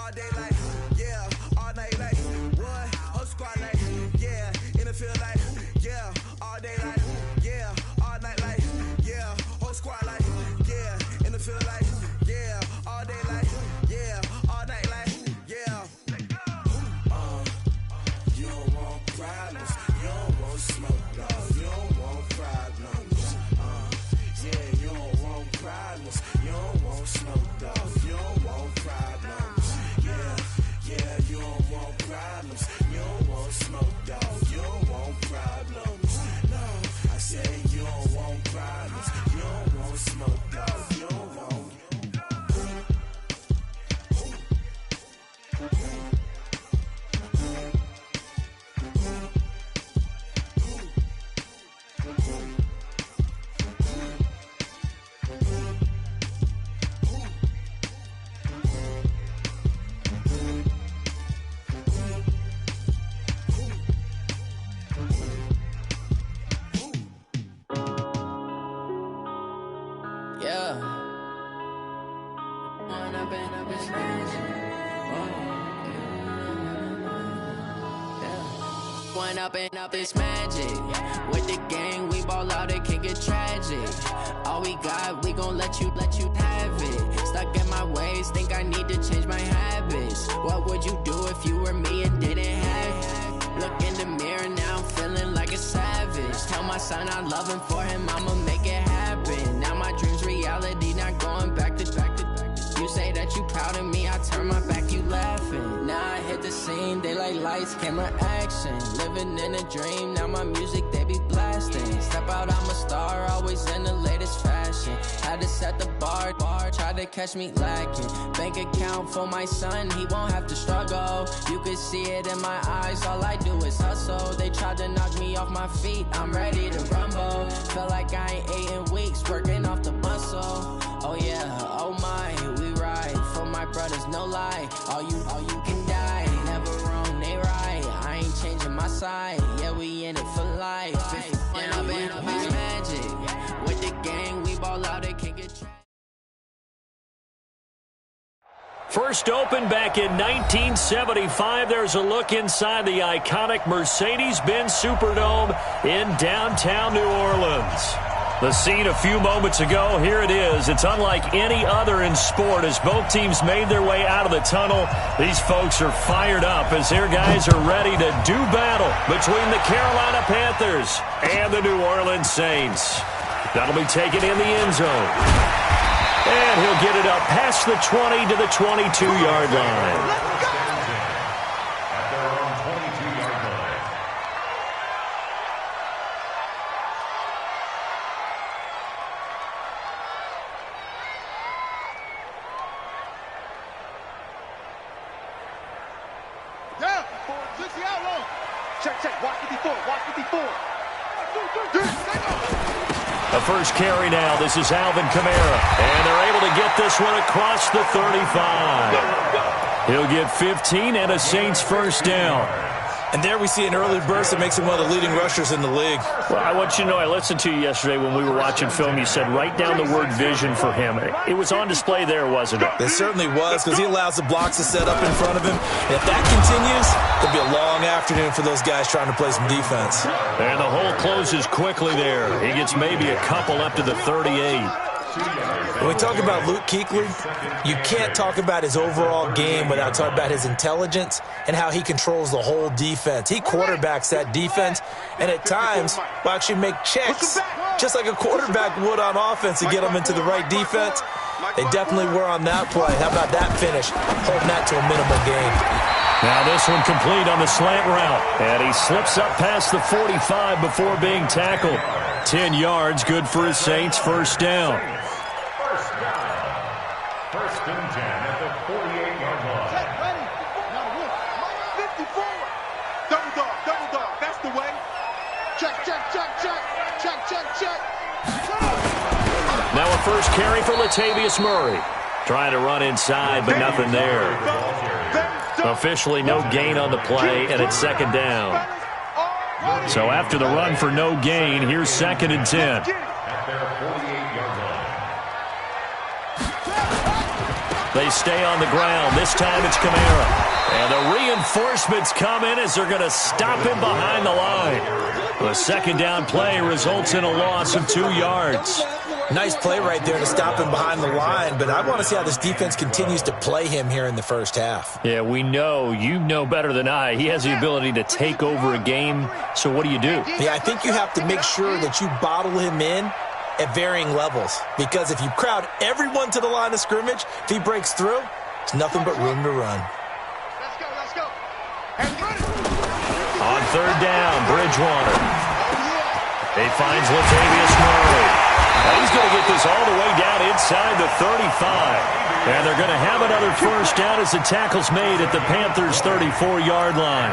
all day like, yeah, all night like, what? Whole squad like, yeah, in the field like, yeah, all day like, yeah, all night like, yeah, whole squad like, yeah, in the field like, yeah, all day like, yeah, all night like, yeah. You don't want problems, you don't want smoke, no, you don't want problems. Yeah, you don't want problems, you don't want smoke, dog, you don't want problems. Yeah, yeah, you don't want problems, you don't want smoke, dog, you don't want problems. No, I said you don't want problems, you don't want smoke, dog, you don't want. Up is magic. With the gang, we ball out, it can get tragic. All we got, we gon' let you have it. Stuck in my ways, think I need to change my habits. What would you do if you were me and didn't have it? Look in the mirror, now I'm feeling like a savage. Tell my son I love him, for him I'ma make it happen. Now my dream's reality, not going back to. You say that you proud of me, I turn my back, you laughing. Now I hit the scene, they like lights, camera, action. Living in a dream, now my music, they be blasting. Step out, I'm a star, always in the latest fashion. Had to set the bar, tried to catch me lacking. Bank account for my son, he won't have to struggle. You could see it in my eyes, all I do is hustle. They tried to knock me off my feet, I'm ready to rumble. Feel like I ain't ate in weeks, working off the muscle. Oh yeah, oh my, we ride for my brothers, no lie. All you can die, never wrong, they right. I ain't changing my side, yeah, we in it for life. And I've been magic. With the gang, we ball out, it can get trapped. First opened back in 1975. There's a look inside the iconic Mercedes-Benz Superdome in downtown New Orleans. The scene a few moments ago, here it is. It's unlike any other in sport as both teams made their way out of the tunnel. These folks are fired up as their guys are ready to do battle between the Carolina Panthers and the New Orleans Saints. That'll be taken in the end zone. And he'll get it up past the 20 to the 22-yard line. The first carry now. This is Alvin Kamara. And they're able to get this one across the 35. He'll get 15 and a Saints first down. And there we see an early burst that makes him one of the leading rushers in the league. Well, I want you to know, I listened to you yesterday when we were watching film. You said write down the word vision for him. It was on display there, wasn't it? It certainly was, because he allows the blocks to set up in front of him. And if that continues, it'll be a long afternoon for those guys trying to play some defense. And the hole closes quickly there. He gets maybe a couple up to the 38. When we talk about Luke Kuechly, you can't talk about his overall game without talking about his intelligence and how he controls the whole defense. He quarterbacks that defense, and at times will actually make checks, just like a quarterback would on offense to get them into the right defense. They definitely were on that play. How about that finish? Holding that to a minimal gain. Now this one complete on the slant route. And he slips up past the 45 before being tackled. 10 yards, good for his Saints, first down. First and 10 at the 48-yard line. Check, ready. 54. Double dog. That's the way. Check. Now a first carry for Latavius Murray. Trying to run inside, but nothing there. Officially no gain on the play, and it's second down. So after the run for no gain, here's second and 10. At their 48-yard line. They stay on the ground. This time it's Kamara. And the reinforcements come in as they're going to stop him behind the line. The second down play results in a loss of 2 yards. Nice play right there to stop him behind the line, but I want to see how this defense continues to play him here in the first half. Yeah, we know. You know better than I. He has the ability to take over a game, so what do you do? Yeah, I think you have to make sure that you bottle him in at varying levels, because if you crowd everyone to the line of scrimmage, if he breaks through, it's nothing but room to run. Let's go. On third down, Bridgewater. He finds Latavius Murray. Now he's going to get this all the way down inside the 35. And they're going to have another first down as the tackle's made at the Panthers' 34-yard line.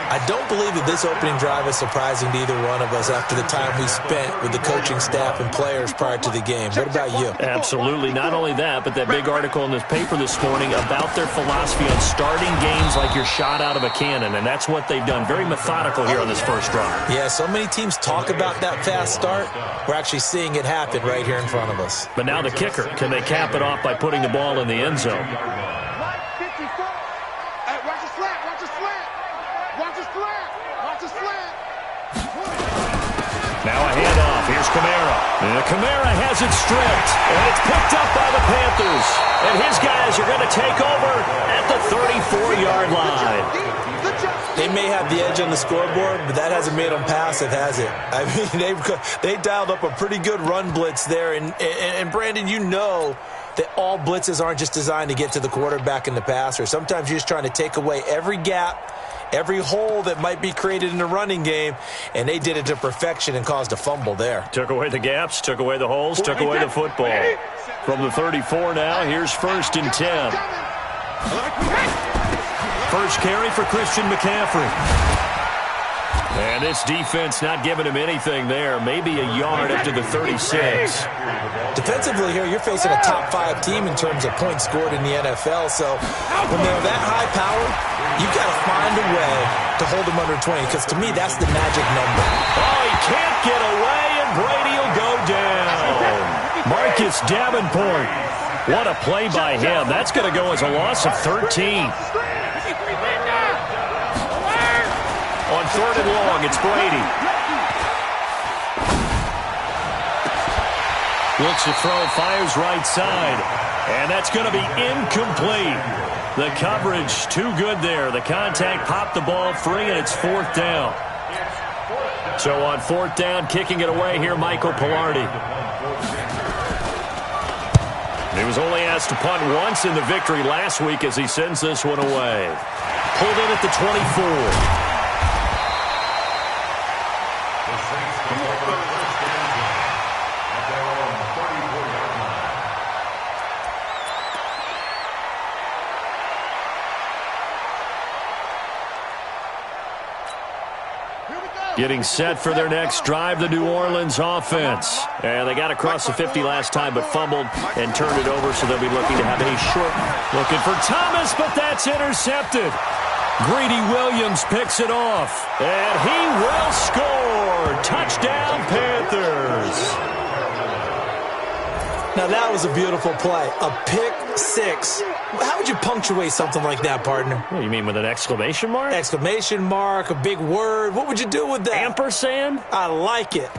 I don't believe that this opening drive is surprising to either one of us after the time we spent with the coaching staff and players prior to the game. What about you? Absolutely. Not only that, but that big article in the paper this morning about their philosophy on starting games like you're shot out of a cannon, and that's what they've done. Very methodical here on this first drive. Yeah, so many teams talk about that fast start. We're actually seeing it happen right here in front of us. But now the kicker. Can they cap it off by putting the ball in the end zone? Now a handoff. Here's Kamara. And Kamara has it stripped. And it's picked up by the Panthers. And his guys are going to take over at the 34-yard line. They may have the edge on the scoreboard, but that hasn't made them passive, has it? I mean, they dialed up a pretty good run blitz there. And Brandon, you know that all blitzes aren't just designed to get to the quarterback and the passer. Sometimes you're just trying to take away every gap, every hole that might be created in the running game, and they did it to perfection and caused a fumble there. Took away the gaps, took away the holes, took away the football. From the 34 now, here's 1st and 10. First carry for Christian McCaffrey. And this defense not giving him anything there. Maybe a yard up to the 36. Defensively here, you're facing a top 5 team in terms of points scored in the NFL. So when they're that high power, you've got to find a way to hold them under 20, because to me, that's the magic number. Oh, he can't get away, and Brady will go down. Marcus Davenport. What a play by him. That's going to go as a loss of 13. On 3rd and long, it's Brady. Looks to throw, fires right side. And that's going to be incomplete. The coverage too good there. The contact popped the ball free, and it's 4th down. So on 4th down, kicking it away here, Michael Pilardi. He was only asked to punt once in the victory last week as he sends this one away. Pulled in at the 24. Getting set for their next drive, the New Orleans offense. And they got across the 50 last time, but fumbled and turned it over, so they'll be looking to have a short. Looking for Thomas, but that's intercepted. Greedy Williams picks it off, and he will score. Touchdown, Panthers. Now, that was a beautiful play. A pick six. How would you punctuate something like that, partner? What, you mean with an exclamation mark? Exclamation mark, a big word. What would you do with that? Ampersand? I like it.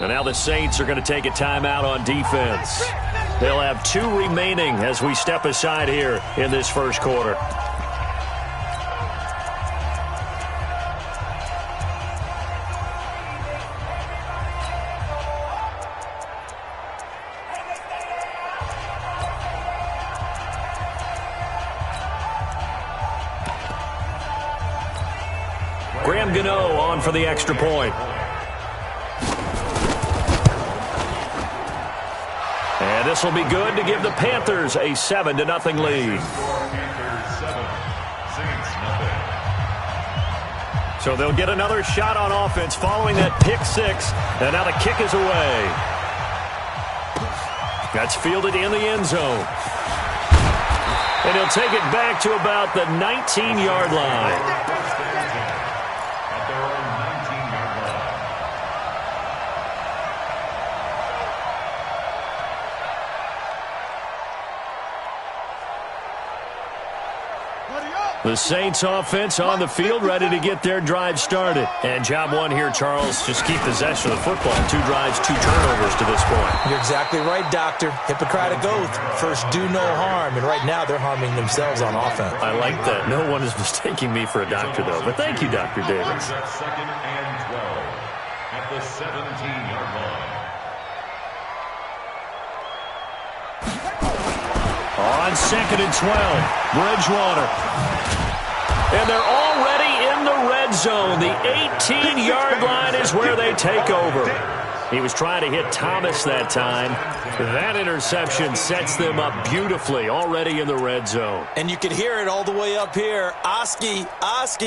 And now the Saints are going to take a timeout on defense. They'll have 2 remaining as we step aside here in this first quarter. Graham Gano on for the extra point. And this will be good to give the Panthers a 7-0 lead. So they'll get another shot on offense following that pick six. And now the kick is away. That's fielded in the end zone. And he'll take it back to about the 19-yard line. The Saints offense on the field, ready to get their drive started. And job one here, Charles, just keep possession of the football. 2 drives, 2 turnovers to this point. You're exactly right, Doctor. Hippocratic oath. First, do no harm. And right now, they're harming themselves on offense. I like that. No one is mistaking me for a doctor, though. But thank you, Dr. Davis. Second and 12 at the 17-yard line. On second and 12, Bridgewater. And they're already in the red zone. The 18-yard line is where they take over. He was trying to hit Thomas that time. That interception sets them up beautifully, already in the red zone. And you can hear it all the way up here. Oski,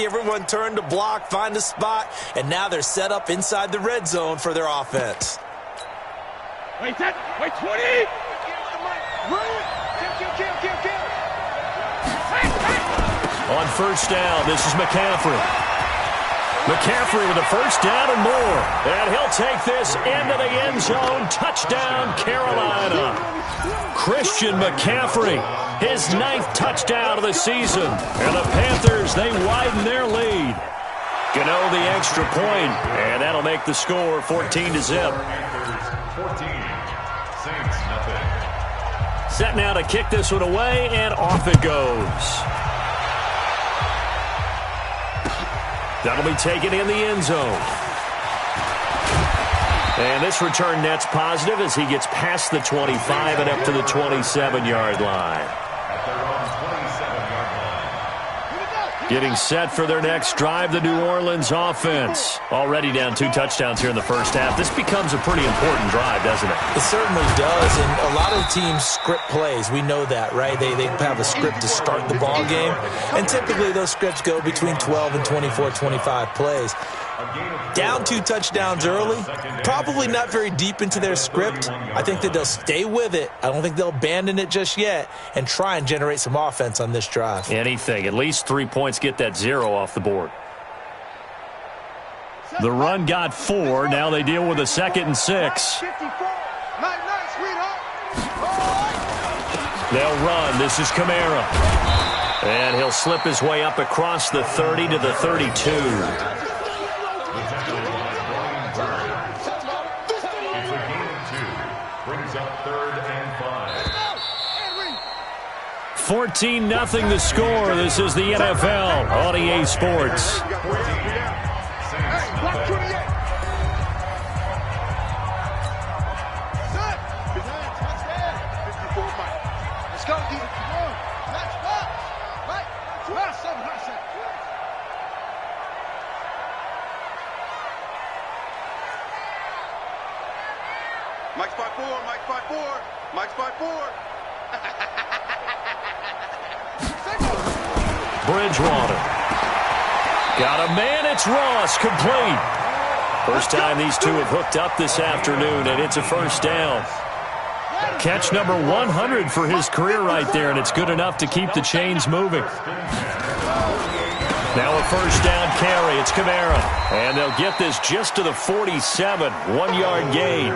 everyone turned to block, find a spot, and now they're set up inside the red zone for their offense. Wait, 20! On first down, this is McCaffrey. McCaffrey with a first down and more. And he'll take this into the end zone. Touchdown, Carolina. Christian McCaffrey, his 9th touchdown of the season. And the Panthers, they widen their lead. Gano the extra point, and that'll make the score 14-0. 14, Saints nothing. Set now to kick this one away, and off it goes. That'll be taken in the end zone. And this return net's positive as he gets past the 25 and up to the 27-yard line. Getting set for their next drive, the New Orleans offense. Already down 2 touchdowns here in the first half. This becomes a pretty important drive, doesn't it? It certainly does, and a lot of teams script plays. We know that, right? They have a script to start the ball game, and typically those scripts go between 12 and 24, 25 plays. Down 2 touchdowns early, probably not very deep into their script. I think that they'll stay with it. I don't think they'll abandon it just yet and try and generate some offense on this drive. Anything. At least 3 points, get that 0 off the board. The run got 4. Now they deal with a 2nd and 6. They'll run. This is Kamara. And he'll slip his way up across the 30 to the 32. 14-0 the score. This is the NFL on EA Sports. Mike's by 4, Mike's by 4, Mike's by 4. Bridgewater. Got a man, it's Ross, complete. First time these two have hooked up this afternoon, and it's a first down. Catch number 100 for his career right there, and it's good enough to keep the chains moving. Now a first down carry, it's Kamara. And they'll get this just to the 47, 1-yard gain.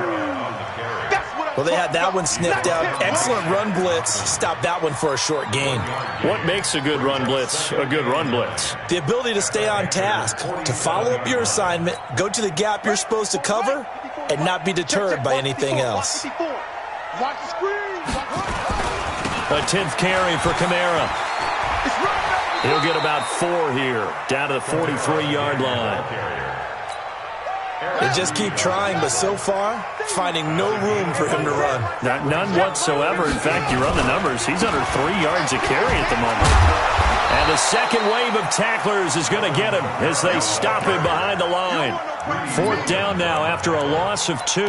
Well, they had that one sniffed out. Excellent run blitz. Stopped that one for a short gain. What makes a good run blitz a good run blitz? The ability to stay on task, to follow up your assignment, go to the gap you're supposed to cover, and not be deterred by anything else. A 10th carry for Kamara. He'll get about 4 here, down to the 43-yard line. They just keep trying, but so far, finding no room for him to run. None whatsoever. In fact, you run the numbers, he's under 3 yards a carry at the moment. And the second wave of tacklers is going to get him as they stop him behind the line. 4th down now after a loss of 2.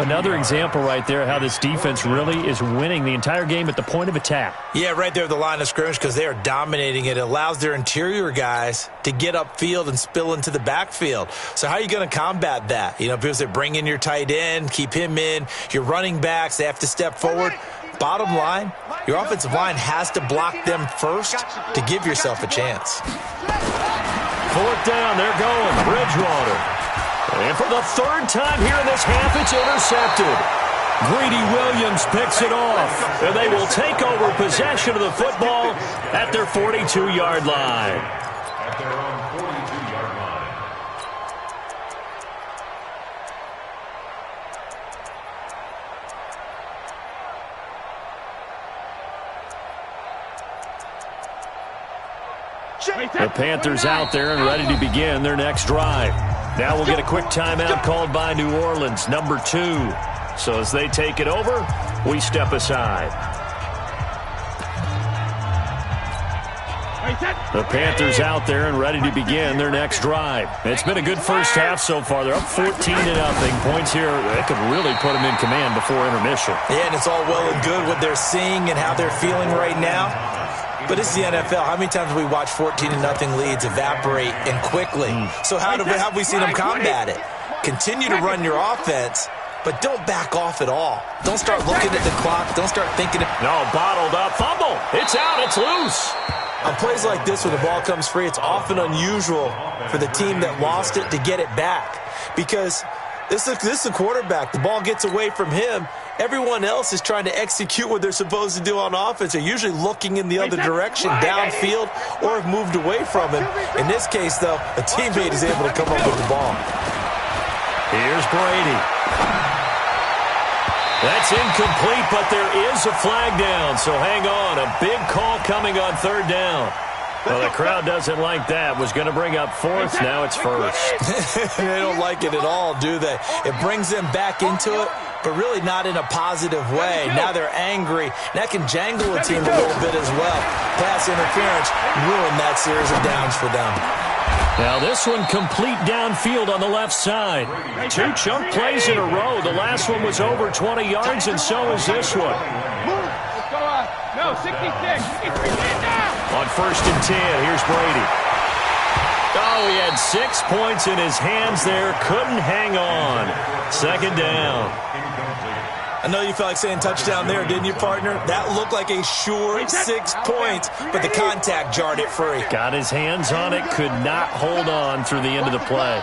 Another example right there how this defense really is winning the entire game at the point of attack. Yeah, right there at the line of scrimmage because they are dominating it. It allows their interior guys to get upfield and spill into the backfield. So how are you going to combat that? Because they bring in your tight end, keep him in. Your running backs, they have to step forward. Bottom line, your offensive line has to block them first to give yourself a chance. 4th down, they're going. Bridgewater. And for the 3rd time here in this half, it's intercepted. Greedy Williams picks it off, and they will take over possession of the football at their 42-yard line. At their own 42-yard line. The Panthers out there and ready to begin their next drive. Now we'll get a quick timeout called by New Orleans, number 2. So as they take it over, we step aside. The Panthers out there and ready to begin their next drive. It's been a good first half so far. They're up 14-0. Points here, they could really put them in command before intermission. Yeah, and it's all well and good what they're seeing and how they're feeling right now. But it's the NFL. How many times have we watched 14-0 leads evaporate and quickly? So how have we seen them combat it? Continue to run your offense, but don't back off at all. Don't start looking at the clock. Don't start thinking. No, bottled up. Fumble. It's out. It's loose. On plays like this where the ball comes free, it's often unusual for the team that lost it to get it back. Because this is a quarterback. The ball gets away from him. Everyone else is trying to execute what they're supposed to do on offense. They're usually looking in the other direction, downfield, or have moved away from him. In this case, though, a teammate is able to come up with the ball. Here's Brady. That's incomplete, but there is a flag down, so hang on. A big call coming on 3rd down. Well, the crowd doesn't like that. Was going to bring up 4th. Now it's 1st. They don't like it at all, do they? It brings them back into it, but really not in a positive way. Now they're angry. That can jangle a team a little bit as well. Pass interference ruined that series of downs for them. Now this one complete downfield on the left side. 2 chunk plays in a row. The last one was over 20 yards, and so is this one. No, 66. On 1st and 10, here's Brady. Oh, he had 6 points in his hands there. Couldn't hang on. 2nd down. I know you felt like saying touchdown there, didn't you, partner? That looked like a sure 6 points, but the contact jarred it free. Got his hands on it, could not hold on through the end of the play.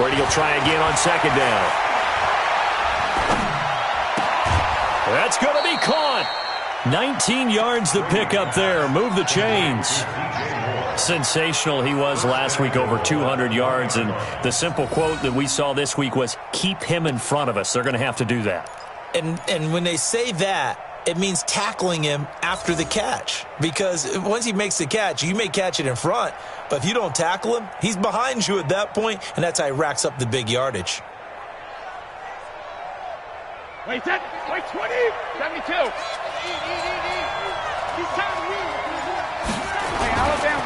Brady will try again on 2nd down. That's going to be caught. 19 yards to pick up there. Move the chains. Sensational he was last week, over 200 yards. And the simple quote that we saw this week was, keep him in front of us. They're going to have to do that. And when they say that, it means tackling him after the catch. Because once he makes the catch, you may catch it in front. But if you don't tackle him, he's behind you at that point, and that's how he racks up the big yardage. Wait, 20, 72. Alabama.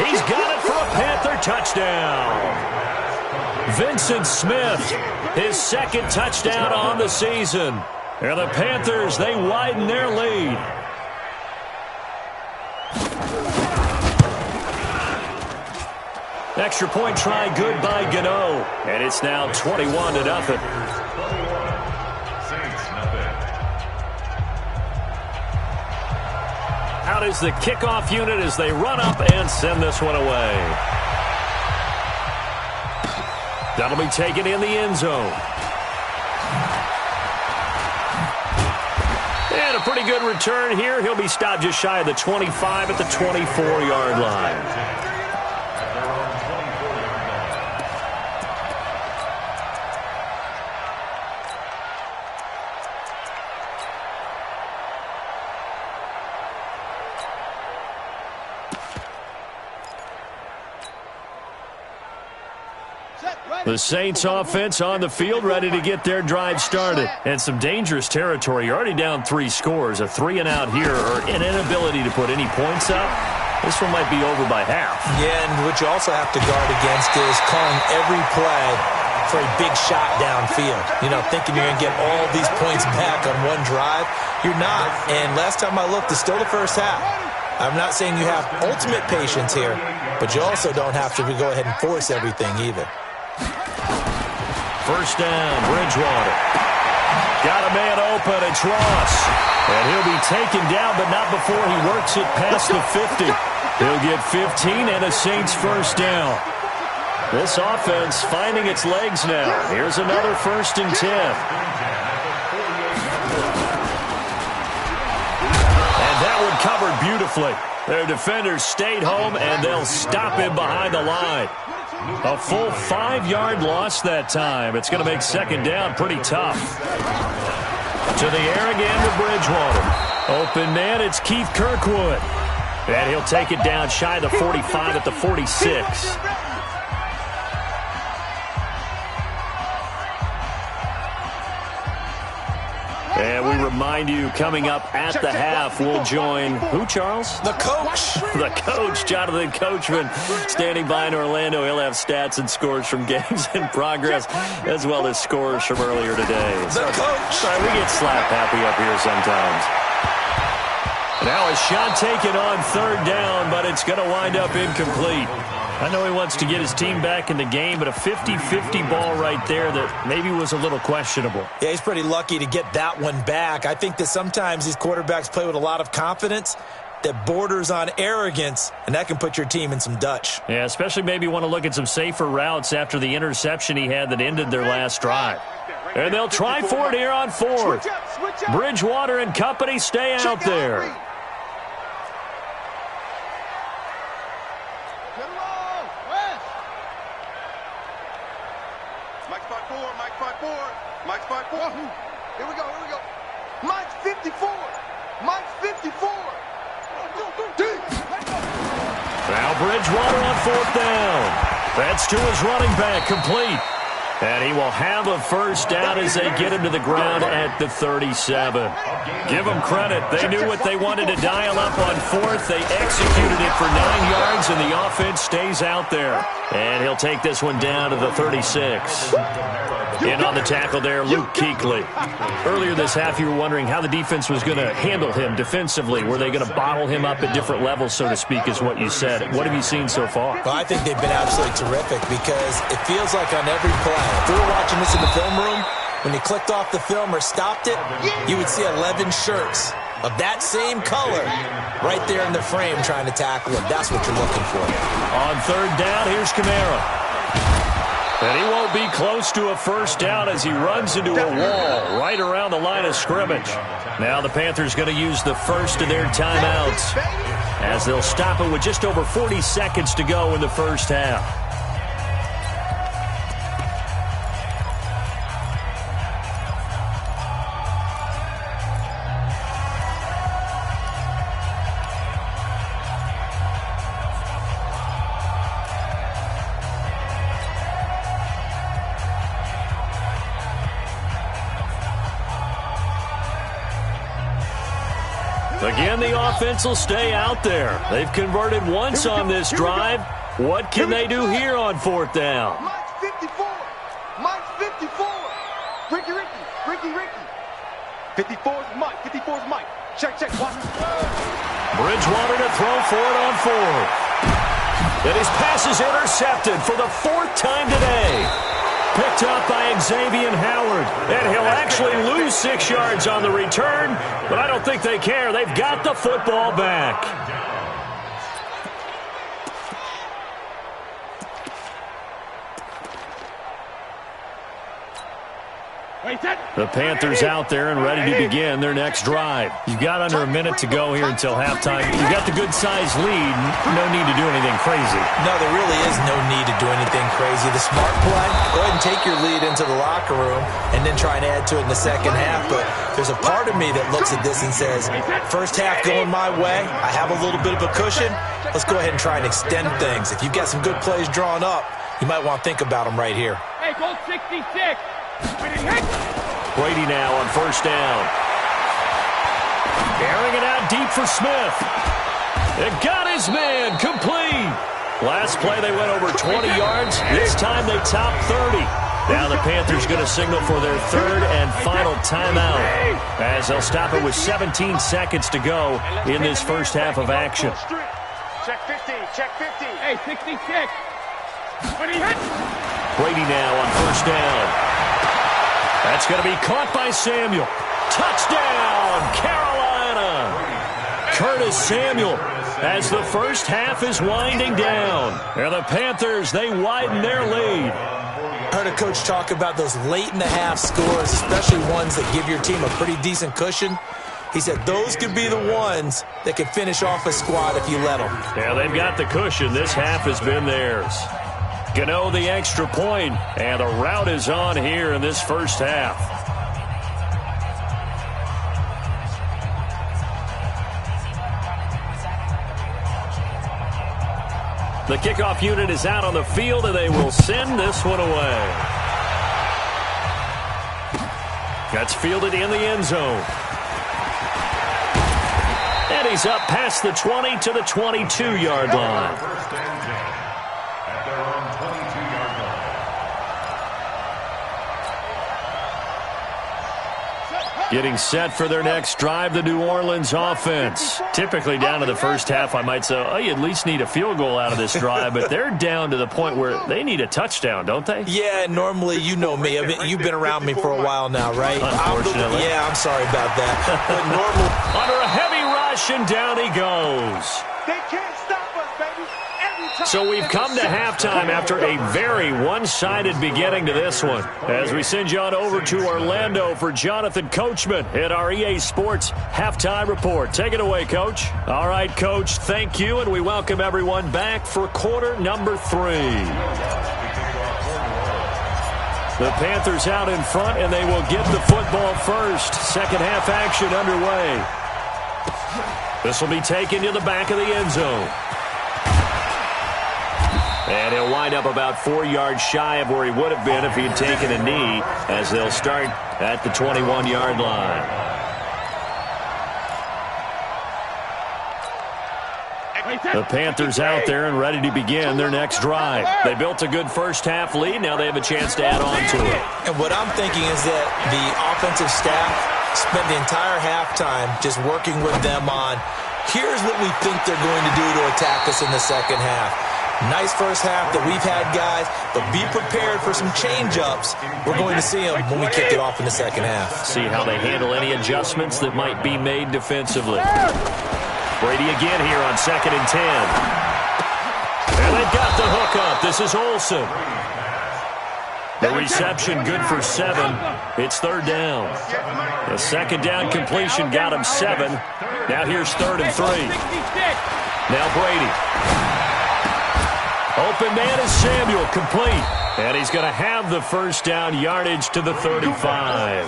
He's got it for a Panther touchdown. Vincent Smith, his 2nd touchdown on the season. And the Panthers, they widen their lead. Extra point try good by Gano. And it's now 21-0. Out is the kickoff unit as they run up and send this one away. That'll be taken in the end zone. And a pretty good return here. He'll be stopped just shy of the 25 at the 24-yard line. The Saints offense on the field, ready to get their drive started. And some dangerous territory. You're already down 3 scores. A 3-and-out here, or an inability to put any points up. This one might be over by half. Yeah, and what you also have to guard against is calling every play for a big shot downfield. Thinking you're going to get all these points back on one drive. You're not. And last time I looked, it's still the first half. I'm not saying you have ultimate patience here, but you also don't have to go ahead and force everything either. First down, Bridgewater. Got a man open, it's Ross. And he'll be taken down, but not before he works it past the 50. He'll get 15 and a Saints first down. This offense finding its legs now. Here's another 1st and 10. And that one covered beautifully. Their defenders stayed home, and they'll stop him behind the line. A full 5-yard loss that time. It's going to make second down pretty tough. To the air again to Bridgewater. Open man, it's Keith Kirkwood. And he'll take it down shy of the 45 at the 46. And we remind you, coming up at the half, we'll join who, Charles? The coach. The coach, Jonathan Coachman, standing by in Orlando. He'll have stats and scores from games in progress, as well as scores from earlier today. The coach. Sorry, we get slap happy up here sometimes. Now a shot taken on 3rd down, but it's going to wind up incomplete. I know he wants to get his team back in the game, but a 50-50 ball right there that maybe was a little questionable. Yeah, he's pretty lucky to get that one back. I think that sometimes these quarterbacks play with a lot of confidence that borders on arrogance, and that can put your team in some Dutch. Yeah, especially maybe want to look at some safer routes after the interception he had that ended their last drive. And they'll try for it here on 4th. Bridgewater and company stay out there. Mike's 5-4. Here we go. Mike's 54. Mike's 54. Now Bridgewater on 4th down. That's to his running back, complete. And he will have a first down as they get him to the ground at the 37. Give them credit. They knew what they wanted to dial up on 4th. They executed it for 9 yards, and the offense stays out there. And he'll take this one down to the 36. In on the tackle there, Luke Kuechly. Earlier this half, you were wondering how the defense was going to handle him defensively. Were they going to bottle him up at different levels, so to speak, is what you said. What have you seen so far? Well, I think they've been absolutely terrific because it feels like on every play, if we were watching this in the film room, when you clicked off the film or stopped it, you would see 11 shirts of that same color right there in the frame trying to tackle him. That's what you're looking for. On 3rd down, here's Kamara. And he won't be close to a first down as he runs into a wall right around the line of scrimmage. Now the Panthers going to use the first of their timeouts as they'll stop it with just over 40 seconds to go in the first half. Again, the offense will stay out there. They've converted once on this drive. What can they do here on 4th down? Mike's 54. Mike's 54. Ricky. 54 is Mike. 54 is Mike. Check. Watch. Bridgewater to throw for it on 4th. And his pass is intercepted for the 4th time today. Picked up by Xavier Howard. And he'll actually lose 6 yards on the return, but I don't think they care. They've got the football back. The Panthers out there and ready to begin their next drive. You've got under a minute to go here until halftime. You've got the good-sized lead. No need to do anything crazy. No, there really is no need to do anything crazy. The smart play, go ahead and take your lead into the locker room and then try and add to it in the second half. But there's a part of me that looks at this and says, first half going my way, I have a little bit of a cushion. Let's go ahead and try and extend things. If you've got some good plays drawn up, you might want to think about them right here. Hey, goal 66. Brady now on first down. Airing it out deep for Smith. It got his man complete. Last play they went over 20 yards. This time they top 30. Now the Panthers going to signal for their third and final timeout as they'll stop it with 17 seconds to go in this first half of action. Check 50, check 50. Hey, 66. When he hits. Brady now on first down. That's going to be caught by Samuel. Touchdown, Carolina! Curtis Samuel as the first half is winding down. And the Panthers, they widen their lead. I heard a coach talk about those late-in-the-half scores, especially ones that give your team a pretty decent cushion. He said those could be the ones that could finish off a squad if you let them. Yeah, they've got the cushion. This half has been theirs. Gano the extra point, and the route is on here in this first half. The kickoff unit is out on the field, and they will send this one away. That's fielded in the end zone. And he's up past the 20 to the 22-yard line. First and 10 at their own 22-yard line. Getting set for their next drive, the New Orleans offense. Typically down to the first half, I might say, oh, you at least need a field goal out of this drive, but they're down to the point where they need a touchdown, don't they? Yeah, normally, you know me. I mean, you've been around me for a while now, right? Unfortunately. I'm sorry about that. But normally, under a heavy rush, and down he goes. They can't stop us, baby. Every time. So we've come to halftime after a very one-sided beginning to this one. As we send you on over to Orlando for Jonathan Coachman at our EA Sports Halftime Report. Take it away, Coach. All right, Coach, thank you, and we welcome everyone back for quarter number 3. The Panthers out in front, and they will get the football first. Second half action underway. This will be taken to the back of the end zone. And he'll wind up about 4 yards shy of where he would have been if he had taken a knee, as they'll start at the 21-yard line. The Panthers out there and ready to begin their next drive. They built a good first-half lead. Now they have a chance to add on to it. and what I'm thinking is that the offensive staff spent the entire halftime just working with them on, here's what we think they're going to do to attack us in the second half. Nice first half that we've had, guys, but be prepared for some change-ups. We're going to see them when we kick it off in the second half. See how they handle any adjustments that might be made defensively. Brady again here on 2nd and 10. And they've got the hook up. This is Olsen. The reception good for 7. It's 3rd down. The 2nd down completion got him 7. Now here's 3rd and 3. Now Brady. Open man is Samuel, complete. And he's going to have the first down yardage to the 35.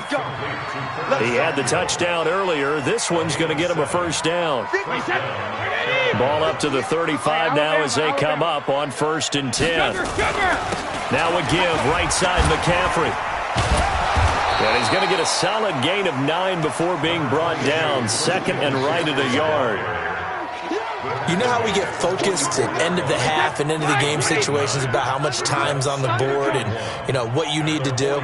He had the touchdown earlier. This one's going to get him a first down. Ball up to the 35 now as they come up on 1st and 10. Now a give, right side McCaffrey. And he's going to get a solid gain of 9 before being brought down. 2nd and right at a yard. You know how we get focused at end of the half and end of the game situations about how much time's on the board and, you know, what you need to do?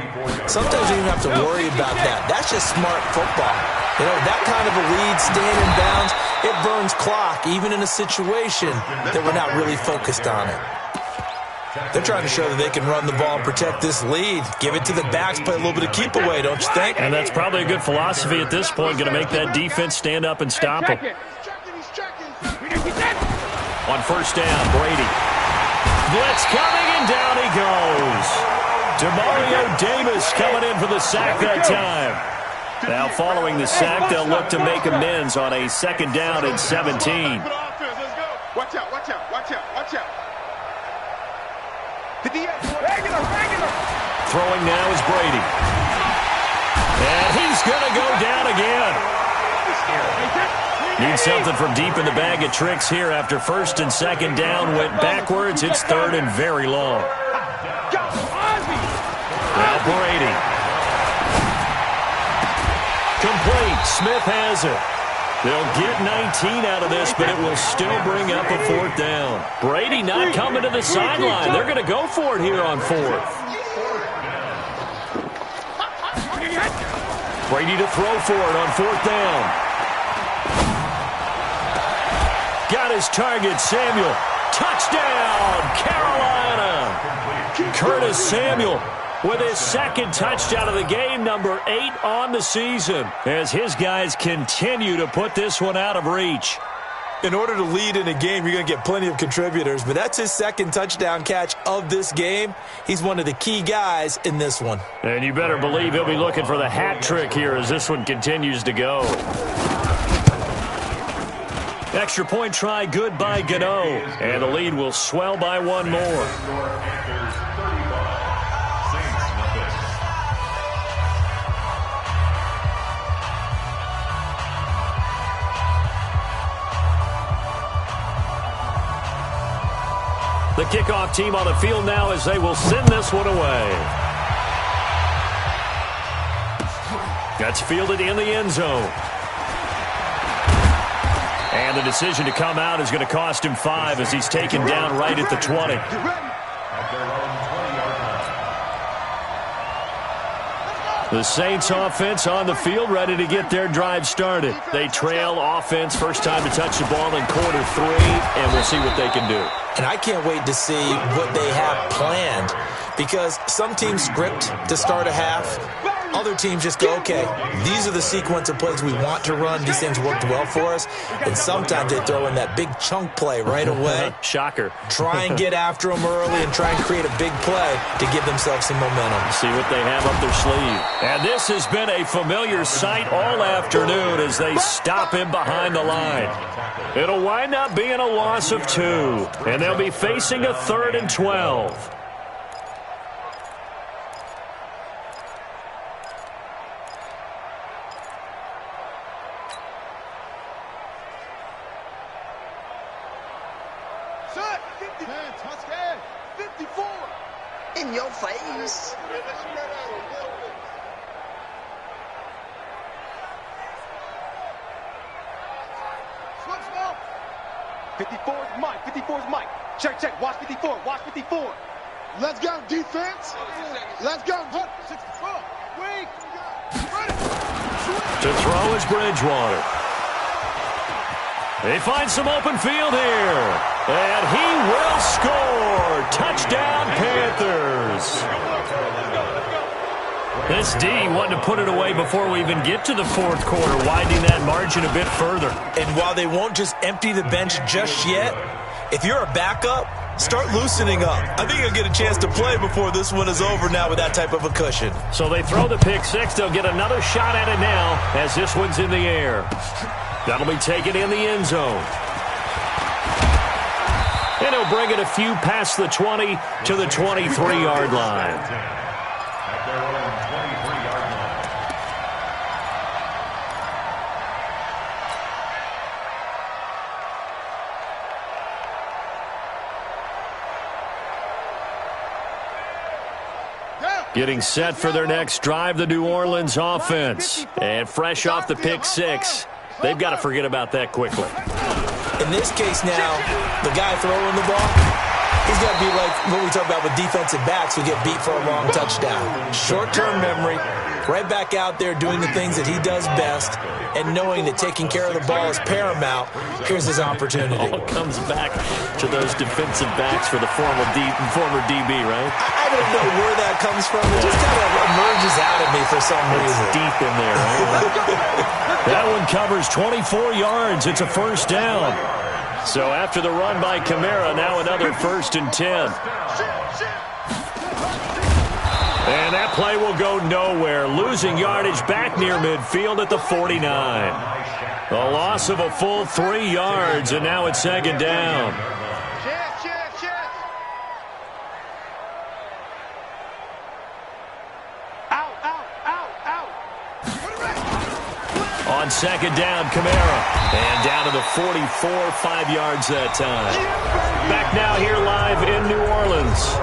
Sometimes you don't have to worry about that. That's just smart football. You know, that kind of a lead, staying in bounds, it burns clock, even in a situation that we're not really focused on it. They're trying to show that they can run the ball and protect this lead. Give it to the backs, play a little bit of keep away, don't you think? And that's probably a good philosophy at this point, going to make that defense stand up and stop them. On 1st down, Brady. Blitz coming, and down he goes. DeMario Davis coming in for the sack that time. Now following the sack, they'll look to make amends on a 2nd down and 17. Watch out, watch out, watch out, watch out. Throwing now is Brady. And he's going to go down again. Need something from deep in the bag of tricks here after 1st and 2nd down went backwards. It's 3rd and very long. Now Brady. Complete. Smith has it. They'll get 19 out of this, but it will still bring up a 4th down. Brady not coming to the sideline. They're going to go for it here on 4th. Brady to throw for it on 4th down. Got his target, Samuel. Touchdown, Carolina! Curtis Samuel with his 2nd touchdown of the game, number 8 on the season, as his guys continue to put this one out of reach. In order to lead in a game, you're going to get plenty of contributors, but that's his 2nd touchdown catch of this game. He's one of the key guys in this one. And you better believe he'll be looking for the hat trick here as this one continues to go. Extra point try, good by Gano. And the lead will swell by one more. The kickoff team on the field now as they will send this one away. That's fielded in the end zone. And the decision to come out is going to cost him 5 as he's taken down right at the 20. The Saints offense on the field, ready to get their drive started. They trail offense, first time to touch the ball in quarter 3, and we'll see what they can do. And I can't wait to see what they have planned, because some teams script to start a half. Other teams just go, okay, these are the sequence of plays we want to run. These things worked well for us. And sometimes they throw in that big chunk play right away. Shocker. Try and get after them early and try and create a big play to give themselves some momentum. See what they have up their sleeve. And this has been a familiar sight all afternoon as they stop him behind the line. It'll wind up being a loss of 2. And they'll be facing a 3rd and 12. In your face. 54 is Mike. 54 is Mike. Check, check. Watch 54. Watch 54. Let's go, defense. Let's go. 64. Wait. To throw is Bridgewater. They find some open field here. And he will score. Touchdown, Panthers. This D wanted to put it away before we even get to the 4th quarter, widening that margin a bit further. And while they won't just empty the bench just yet, if you're a backup, start loosening up. I think you'll get a chance to play before this one is over now with that type of a cushion. So they throw the pick 6. They'll get another shot at it now as this one's in the air. That'll be taken in the end zone. And he'll bring it a few past the 20 to the 23-yard line. At their own 23-yard line. Getting set for their next drive, the New Orleans offense. And fresh off the pick 6, they've got to forget about that quickly. In this case now, the guy throwing the ball, he's got to be like what we talk about with defensive backs who get beat for a long touchdown. Short-term memory, right back out there doing the things that he does best, and knowing that taking care of the ball is paramount. Here's his opportunity. All comes back to those defensive backs for the former DB, right? I don't know where that comes from. It just kind of emerges out of me for some reason. It's deep in there, right? That one covers 24 yards. It's a first down. So after the run by Kamara, now another 1st and 10. And that play will go nowhere. Losing yardage back near midfield at the 49. A loss of a full 3 yards, and now it's 2nd down. On 2nd down, Kamara. And down to the 44, 5 yards that time. Back now here live in New Orleans.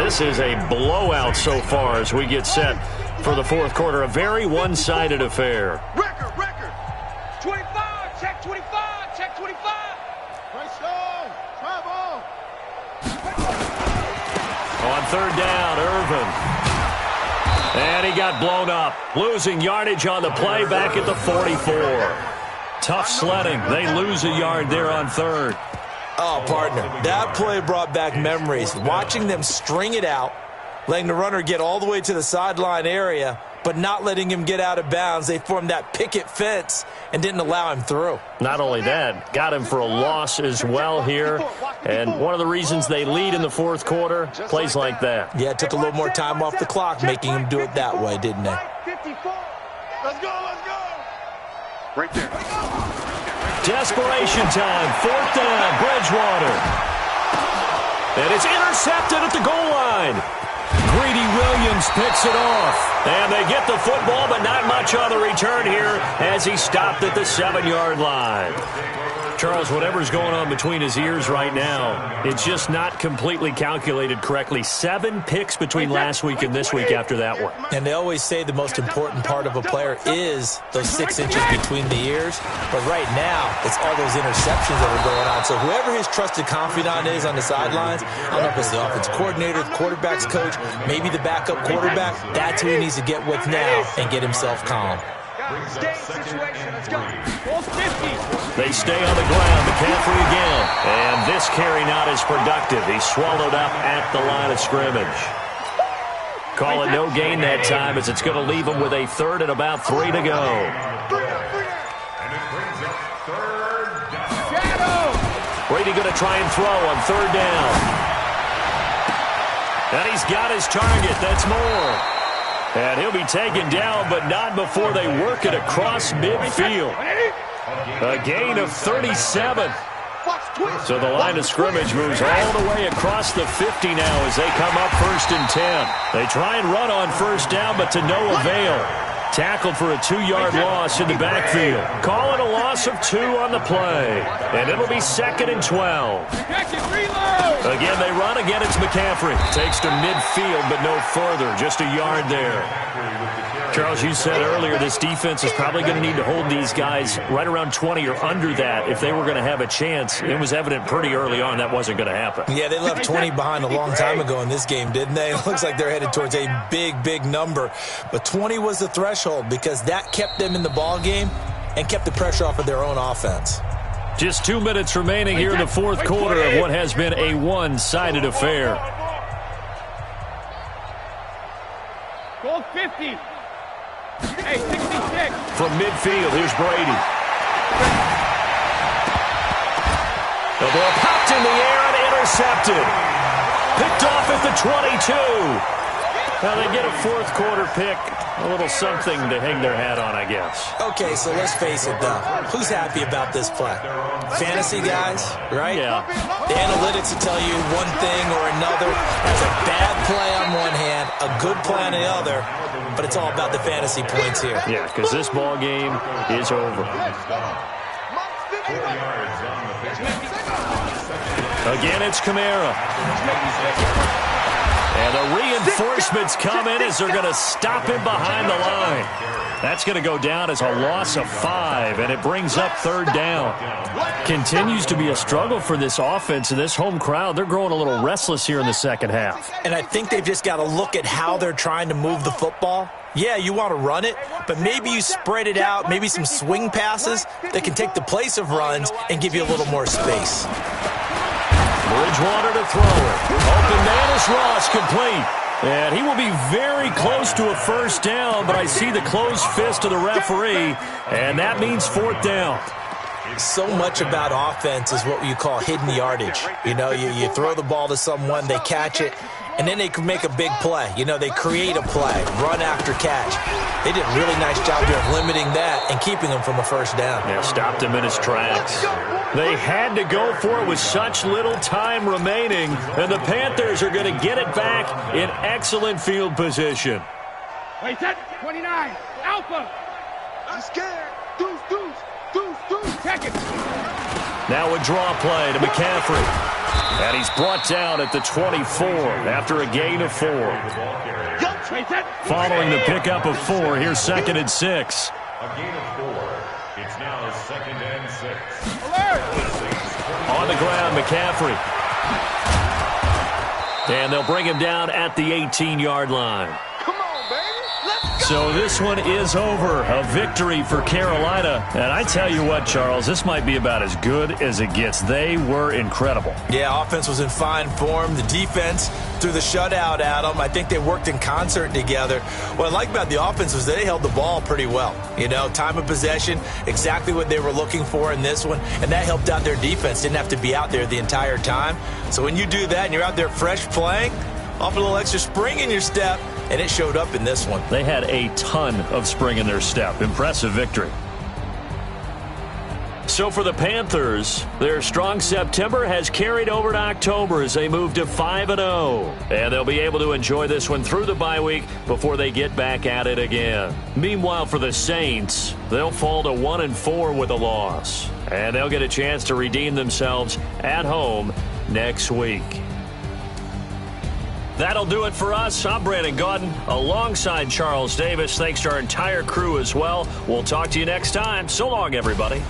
This is a blowout so far as we get set for the fourth quarter. A very one-sided affair. Record. 25, check 25, check 25. Nice show. Travel. On third down, Irvin. And he got blown up. Losing yardage on the play back at the 44. Tough sledding. They lose a yard there on third. Oh, partner, that play brought back memories. Watching them string it out, letting the runner get all the way to the sideline area, but not letting him get out of bounds. They formed that picket fence and didn't allow him through. Not only that, got him for a loss as well here. And one of the reasons they lead in the fourth quarter, plays like that. Yeah, it took a little more time off the clock, making him do it that way, didn't they? Let's go. Right there. Desperation time, fourth down, Bridgewater. And it's intercepted at the goal line. Greedy Williams picks it off. And they get the football, but not much on the return here as he stopped at the 7-yard line. Charles, whatever's going on between his ears right now, it's just not completely calculated correctly. 7 picks between last week and this week after that one. And they always say the most important part of a player is those 6 inches between the ears. But right now, it's all those interceptions that are going on. So whoever his trusted confidant is on the sidelines, I don't know if it's the offense coordinator, the quarterback's coach, maybe the backup quarterback, that's who he needs to get with now and get himself calm. Stay situation. Let's go. Ball 50. They stay on the ground. McCaffrey again. And this carry not as productive. He's swallowed up at the line of scrimmage. Call it no gain that time as it's going to leave him with a third and about 3 to go. Brady going to try and throw on third down. And he's got his target. That's Moore. And he'll be taken down, but not before they work it across midfield. A gain of 37. So the line of scrimmage moves all the way across the 50 now as they come up 1st and 10. They try and run on first down, but to no avail. Tackled for a 2-yard loss in the backfield. Call it a loss of 2 on the play. And it'll be 2nd and 12. Again, they run. Again, it's McCaffrey. Takes to midfield, but no further. Just a yard there. Charles, you said earlier this defense is probably going to need to hold these guys right around 20 or under that if they were going to have a chance. It was evident pretty early on that wasn't going to happen. Yeah, they left 20 behind a long time ago in this game, didn't they? It looks like they're headed towards a big number. But 20 was the threshold because that kept them in the ball game and kept the pressure off of their own offense. Just 2 minutes remaining here in the fourth quarter of what has been a one-sided affair. Goal 50. Hey, 66. From midfield, here's Brady. The ball popped in the air and intercepted. Picked off at the 22. Now they get a fourth quarter pick. A little something to hang their hat on, I guess. Okay, so let's face it, though. Who's happy about this play? Fantasy guys, right? Yeah. The analytics will tell you one thing or another. There's a bad play on one hand, a good play on the other, but it's all about the fantasy points here. Yeah, because this ball game is over. Again, it's Kamara. And the reinforcements come in as they're going to stop him behind the line. That's going to go down as a loss of 5, and it brings up third down. Continues to be a struggle for this offense and this home crowd. They're growing a little restless here in the second half. And I think they've just got to look at how they're trying to move the football. Yeah, you want to run it, but maybe you spread it out, maybe some swing passes that can take the place of runs and give you a little more space. Bridgewater to throw it. Open man is Ross, complete. And he will be very close to a first down, but I see the closed fist of the referee, and that means fourth down. So much about offense is what you call hidden yardage. You know, you throw the ball to someone, they catch it, and then they can make a big play. You know, they create a play, run after catch. They did a really nice job here of limiting that and keeping him from a first down. Yeah, stopped him in his tracks. They had to go for it with such little time remaining, and the Panthers are going to get it back in excellent field position. Wait, that 29. Alpha. I'm scared. Deuce. Check it. Now a draw play to McCaffrey. And he's brought down at the 24 after a gain of 4. Following the pickup of 4, here's 2nd and 6. A gain of 4. It's now 2nd and 6. On the ground, McCaffrey. And they'll bring him down at the 18-yard line. Come on, baby. Let's go. So this one is over. A victory for Carolina. And I tell you what, Charles, this might be about as good as it gets. They were incredible. Yeah, offense was in fine form. The defense threw the shutout at them. I think they worked in concert together. What I like about the offense was they held the ball pretty well. You know, time of possession, exactly what they were looking for in this one. And that helped out their defense. Didn't have to be out there the entire time. So when you do that and you're out there fresh playing, off a little extra spring in your step, and it showed up in this one. They had a ton of spring in their step. Impressive victory. So for the Panthers, their strong September has carried over to October as they move to 5-0. And they'll be able to enjoy this one through the bye week before they get back at it again. Meanwhile, for the Saints, they'll fall to 1-4 with a loss. And they'll get a chance to redeem themselves at home next week. That'll do it for us. I'm Brandon Gaudin alongside Charles Davis. Thanks to our entire crew as well. We'll talk to you next time. So long, everybody.